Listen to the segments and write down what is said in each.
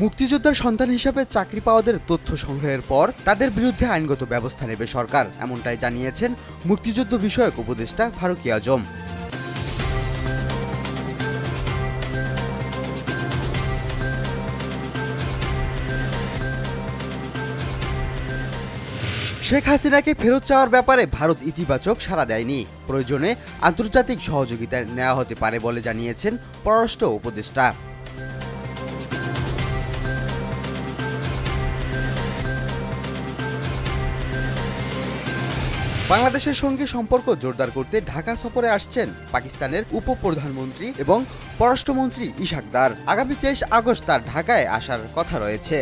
মুক্তিযোদ্ধার সন্তান হিসাবে চাকরি পাওয়াদের তথ্য সংগ্রহের পর তাদের বিরুদ্ধে আইনগত ব্যবস্থা নেবে সরকার, এমনটাই জানিয়েছেন মুক্তিযুদ্ধ বিষয়ক উপদেষ্টা ফারুকী আজম। শেখ হাসিনাকে ফেরত চাওয়ার ব্যাপারে ভারত ইতিবাচক সাড়া দেয়নি, প্রয়োজনে আন্তর্জাতিক সহযোগিতা নেওয়া হতে পারে বলে জানিয়েছেন পররাষ্ট্র উপদেষ্টা। বাংলাদেশের সঙ্গে সম্পর্ক জোরদার করতে ঢাকা সফরে আসছেন পাকিস্তানের উপপ্রধানমন্ত্রী এবং পররাষ্ট্রমন্ত্রী ইশাক দার। আগামী 23 আগস্ট তার ঢাকায় আসার কথা রয়েছে।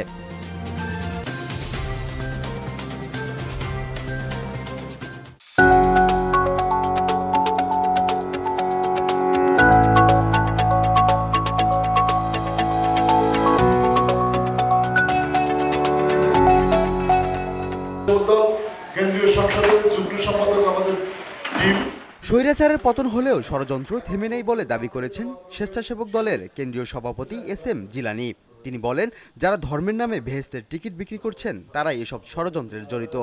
স্বৈরাচারের পতন হলেও ষড়যন্ত্র থেমে নেই বলে দাবি করেছেন স্বেচ্ছাসেবক দলের কেন্দ্রীয় সভাপতি এস.এম. জিলানী। তিনি বলেন, যারা ধর্মের নামে বেহেশতের টিকিট বিক্রি করছেন তারাই এসব ষড়যন্ত্রের জড়িত।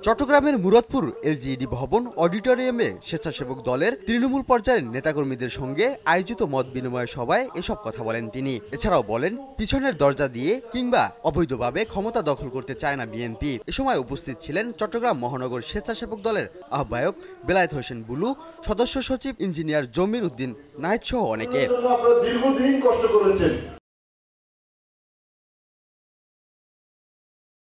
চট্টগ্রামের মুরাদপুর এলজিইডি ভবন অডিটোরিয়ামে স্বেচ্ছাসেবক দলের তৃণমূল পর্যায়ের নেতাকর্মীদের সঙ্গে আয়োজিত মত বিনিময় সভায় এসব কথা বলেন তিনি। এছাড়াও বলেন, পিছনের দরজা দিয়ে কিংবা অবৈধভাবে ক্ষমতা দখল করতে চায় না বিএনপি। এ সময় উপস্থিত ছিলেন চট্টগ্রাম মহানগর স্বেচ্ছাসেবক দলের আহ্বায়ক বেলায়েত হোসেন বুলু, সদস্য সচিব ইঞ্জিনিয়ার জমির উদ্দিন নাহিদ সহ অনেকে।